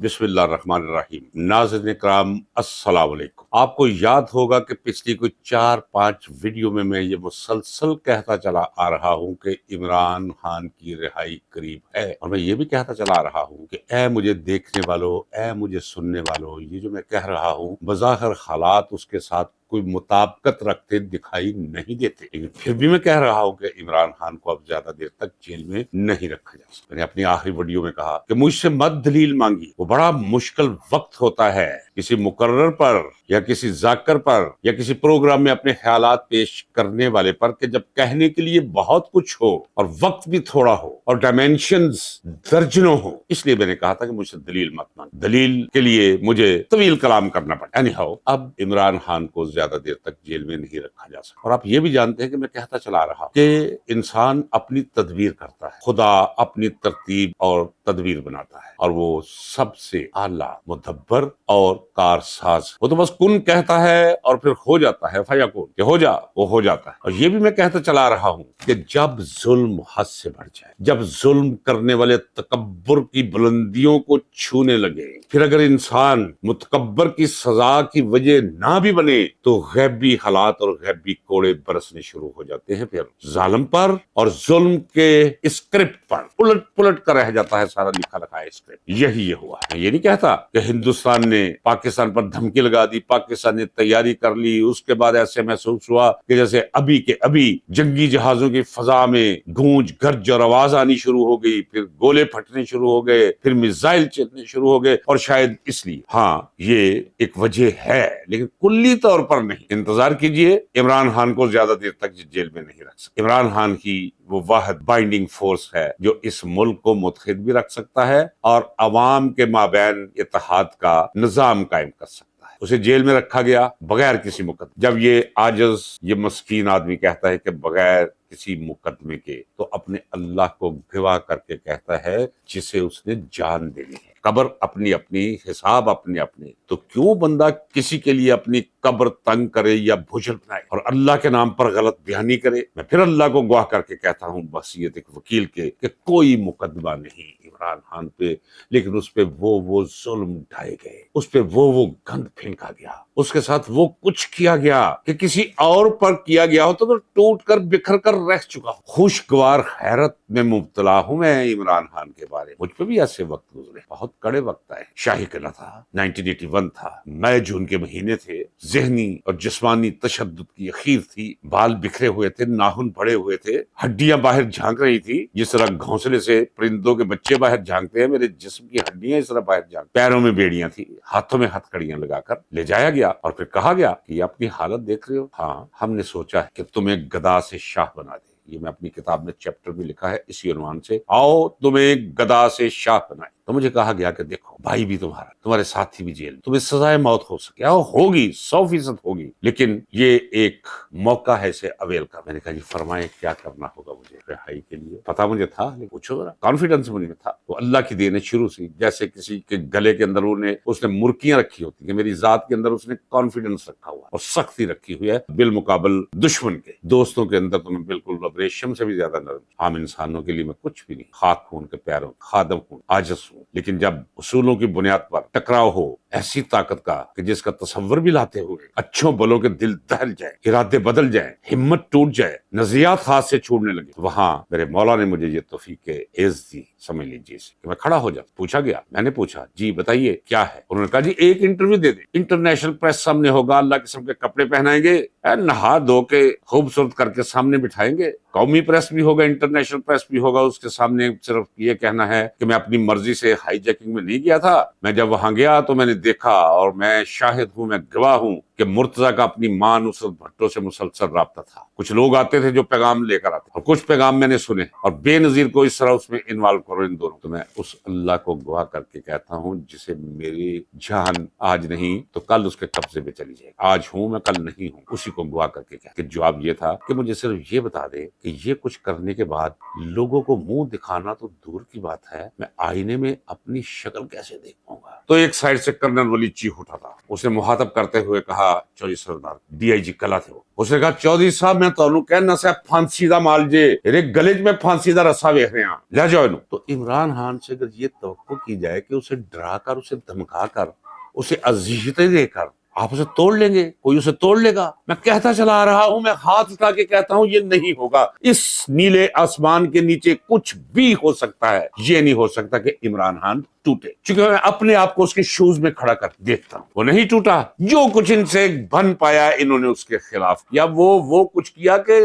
बिस्मिल्लाहिर्रहमानिर्रहीम। नाज़रीन इकराम, अस्सलाम वालेकुम। आपको याद होगा कि पिछली कोई 4-5 वीडियो में मैं ये मुसलसल कहता चला आ रहा हूँ कि इमरान खान की रिहाई करीब है, और मैं ये भी कहता चला आ रहा हूँ कि ऐ मुझे देखने वालों, ऐ मुझे सुनने वालों, ये जो मैं कह रहा हूँ बज़ाहिर हालात उसके साथ कोई मुताबिकत रखते दिखाई नहीं देते, लेकिन फिर भी मैं कह रहा हूं कि इमरान खान को अब ज्यादा देर तक जेल में नहीं रखा जा सकता। मैंने अपनी आखिरी वीडियो में कहा कि मुझसे मत दलील मांगी, वो बड़ा मुश्किल वक्त होता है किसी मुकर्रर पर या किसी जाकर पर या किसी प्रोग्राम में अपने ख्यालात पेश करने वाले पर, कि जब कहने के लिए बहुत कुछ हो और वक्त भी थोड़ा हो और डायमेंशंस दर्जनों हो। इसलिए मैंने कहा था कि मुझसे दलील मत मांग, दलील के लिए मुझे तवील कलाम करना पड़ा। एनीहाउ, अब इमरान खान को ज्यादा देर तक जेल में नहीं रखा जा सकता। और आप ये भी जानते हैं कि मैं कहता चला रहा कि इंसान अपनी तदबीर करता है, खुदा अपनी तरतीब और तदबीर बनाता है, और वो सबसे आला मुदब्बर और कारसाज। वो तो बस कुन कहता है और फिर हो जाता है, फयाकुन, कि हो जा, वो हो जाता है। और ये भी मैं कहता चला रहा हूं कि जब जुल्म हद से बढ़ जाए, जब जुल्म करने वाले तकब्बुर की बुलंदियों को छूने लगे, फिर अगर इंसान मुतकब्बर की सजा की वजह ना भी बने तो गैबी हालात और गैबी कोड़े बरसने शुरू हो जाते हैं। फिर जालिम पर और जुल्म के स्क्रिप्ट पर उलट पुलट कर रह जाता है सारा लिखा रखा है स्क्रिप्ट। यही ये हुआ। मैं ये नहीं कहता कि हिंदुस्तान ने पाकिस्तान पर धमकी लगा दी, पाकिस्तान ने तैयारी कर ली, उसके बाद ऐसे महसूस हुआ कि जैसे अभी के अभी जंगी जहाजों की फजा में गूंज गर्ज और आवाज आनी शुरू हो गई, फिर गोले फटने शुरू हो गए, फिर मिसाइल चलने शुरू हो गए। और शायद इसलिए, हाँ, ये एक वजह है, लेकिन कुल्ली तौर पर नहीं। इंतजार कीजिए, इमरान खान को ज्यादा देर तक जेल में नहीं रख सकते। इमरान खान की वो वाहिद बाइंडिंग फोर्स है जो इस मुल्क को मुत्तहिद भी रख सकता है और अवाम के माबैन इत्तेहाद का निजाम कायम कर सकता है। उसे जेल में रखा गया बगैर किसी मुकदमे। जब ये आजिज, ये मस्कीन आदमी कहता है कि बगैर किसी मुकदमे के, तो अपने अल्लाह को गवाह करके कहता है जिसे उसने जान देनी है। कब्र अपनी अपनी, हिसाब अपने अपने, तो क्यों बंदा किसी के लिए अपनी कब्र तंग करे या भुजल बनाए और अल्लाह के नाम पर गलत बयानी करे। मैं फिर अल्लाह को गवाह करके कहता हूँ बसीयत एक वकील के कि कोई मुकदमा नहीं इमरान खान पे, लेकिन उस पे वो जुल्म ढाए गए, उस पे वो गंद फेंका गया, उसके साथ वो कुछ किया गया कि किसी और पर किया गया हो तो टूट कर बिखर कर रह चुका हो। खुशगवार हैरत में मुब्तला हूं मैं इमरान खान के बारे। मुझ पे भी ऐसे वक्त गुजरे, बहुत कड़े वक्त आए। शाही किला था, 1981 था, मई जून के महीने थे, जहनी और जिस्मानी तशद्दुद की अखीर थी, बाल बिखरे हुए थे, नाखून पड़े हुए थे, हड्डियां बाहर झांक रही थी जिस तरह घोंसले से परिंदों के बच्चे बाहर झांकते हैं। मेरे जिस्म की हड्डियां इस तरह बाहर झांक, पैरों में बेड़ियां थी, हाथों में हथकड़ियां लगाकर ले जाया गया और फिर कहा गया कि अपनी हालत देख रहे हो, हाँ, हमने सोचा है कि तुम्हें गदा से शाह बना दे। ये मैं अपनी किताब में चैप्टर भी लिखा है इसी उन्वान से, आओ तुम्हें गदा से शाह बनाए। तो मुझे कहा गया कि देखो, भाई भी तुम्हारा, तुम्हारे साथी भी जेल, तुम्हें सजाए मौत हो सके, होगी, 100% होगी, लेकिन ये एक मौका है, इसे अवेल कर। मैंने कहा जी फरमाए क्या करना होगा मुझे रिहाई के लिए। पता मुझे था, लेकिन पूछो जरा, कॉन्फिडेंस मुझे में था। वो अल्लाह की देन है शुरू से, जैसे किसी के गले के अंदर उसने मुर्कियां रखी होती है, मेरी जात के अंदर उसने कॉन्फिडेंस रखा हुआ और सख्ती रखी हुई है बिलमुकाबल दुश्मन के। दोस्तों के अंदर तो मैं बिल्कुल रेशम से भी ज्यादा नरम। आम इंसानों के लिए मैं कुछ भी नहीं, खाक हूं उनके पैरों, खादम हूं, आजिज़ हूं। लेकिन जब उसूलों की बुनियाद पर टकराव हो ऐसी ताकत का कि जिसका तस्वर भी लाते हुए अच्छों बलों के दिल दहल जाए, इरादे बदल जाए, हिम्मत टूट जाए, नजरियात हाथ से छूटने लगे, वहां मेरे मौला ने मुझे ये तौफीक एज़ दी, समझ लीजिए, कि मैं खड़ा हो जा। पूछा गया, मैंने पूछा जी बताइए क्या है। उन्होंने कहा जी एक इंटरव्यू दे दे, इंटरनेशनल प्रेस सामने होगा, अल्लाह किस्म के कपड़े पहनाएंगे, नहा धो के खूबसूरत करके सामने बिठाएंगे, कौमी प्रेस भी होगा, इंटरनेशनल प्रेस भी होगा, उसके सामने सिर्फ ये कहना है कि मैं अपनी मर्जी से हाईजैकिंग में नहीं गया था। मैं जब वहां गया तो मैंने देखा, और मैं शाहिद हूं, मैं गवाह हूं कि मुर्तजा का अपनी मां नुसरत भट्टो से मुसलसल राब्ता था। कुछ लोग आते थे जो पैगाम लेकर आते, और कुछ पैगाम मैंने सुने, और बेनजीर को इस तरह उसमें इन्वॉल्व करो इन दोनों। तो मैं उस अल्लाह को गवाह करके कहता हूं जिसे मेरी जान आज नहीं तो कल उसके कब्जे में चली जाएगी। आज हूं मैं, कल नहीं हूं, उसी को गवाह करके कह। कि जवाब ये था कि मुझे सिर्फ ये बता दे कि ये कुछ करने के बाद लोगों को मुंह दिखाना तो दूर की बात है, मैं आईने में अपनी शक्ल कैसे देख पाऊंगा। तो एक साइड से कर्नल वली चीख उठा था, उसने मुहातब करते हुए कहा تھا चौधरी सरदार DIG कला थे वो। उसने कहा चौधरी साहब मैं तो कहना से फांसी दा माल जे रे गले में फांसी दा रस्सा वेख रहे हैं ले जाओ इन्हों। तो इमरान खान से अगर ये तवक्को की जाए कि उसे डरा कर, उसे धमका कर, उसे अज़ियतें देकर आप उसे तोड़ लेंगे, कोई उसे तोड़ लेगा। मैं कहता चला आ रहा हूं, मैं हाथ उठा के कहता हूं ये नहीं होगा। इस नीले आसमान के नीचे कुछ भी हो सकता है, ये नहीं हो सकता कि इमरान खान टूटे। क्योंकि मैं अपने आप को उसके शूज में खड़ा कर देखता हूं, वो नहीं टूटा। जो कुछ इनसे बन पाया इन्होंने उसके खिलाफ किया, वो कुछ किया कि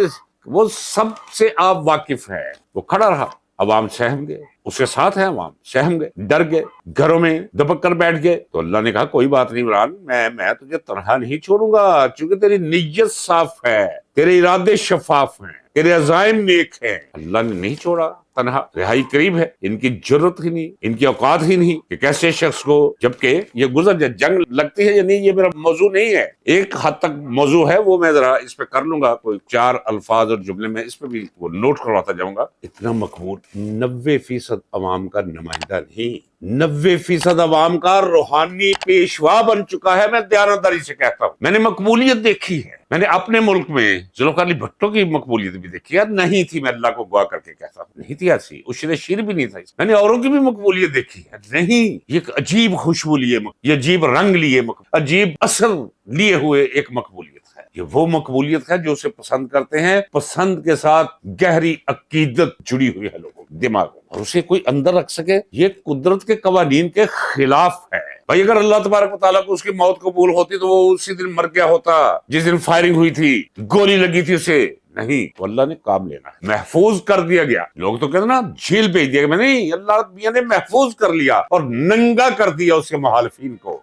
वो सबसे आप वाकिफ है। वो खड़ा रहा, अवाम सहम गए, उसके साथ है अवाम, सहम गए, डर गए, घरों में दबक कर बैठ गए। तो अल्लाह ने कहा कोई बात नहीं इमरान, मैं तुझे तनहा नहीं छोड़ूंगा, क्योंकि तेरी नीयत साफ है, तेरे इरादे शफाफ हैं, तेरे अज़ाइम नेक हैं। अल्लाह ने नहीं छोड़ा, तनहा, रिहाई करीब है। इनकी जरूरत ही नहीं, इनकी औकात ही नहीं कि कैसे शख्स को, जबकि ये गुजर जाए, जंग लगती है या नहीं ये मेरा मौजू नहीं है, एक हद तक मौजू है, वो मैं जरा इस पे कर लूंगा, कोई 4 अल्फाज और जुमले में इस पे भी वो नोट करवाता जाऊंगा। इतना मकबूल 90% अवाम का नुमाइंदा नहीं, 90% अवाम का रूहानी पेशवा बन चुका है। मैं दयानतदारी से कहता हूँ, मैंने मकबूलियत देखी है। मैंने अपने मुल्क में जुल्फ़िकार अली भुट्टो की मकबूलियत भी देखी है, नहीं थी, मैं अल्लाह को गवाह करके कहता हूँ, नहीं थी ऐसी, उशरे शीर भी नहीं था। मैंने औरों की भी मकबूलियत देखी है, नहीं, ये अजीब खुशबू लिए, ये अजीब रंग लिए, अजीब असर लिए हुए एक मकबूलियत है। ये वो मकबूलियत है जो उसे पसंद करते हैं, पसंद के साथ गहरी अकीदत जुड़ी हुई है लोगों के दिमाग में, और उसे कोई अंदर रख सके, ये कुदरत के कवानीन के खिलाफ है। भाई अगर अल्लाह तबारक व तआला को उसकी मौत कबूल होती तो वो उसी दिन मर गया होता जिस दिन फायरिंग हुई थी, गोली लगी थी उसे। नहीं, तो अल्लाह ने काम लेना है, महफूज कर दिया गया। लोग तो कहते ना जेल भेज दिया, नहीं, अल्लाह मियां ने महफूज कर लिया और नंगा कर दिया उसके मुखालिफिन को।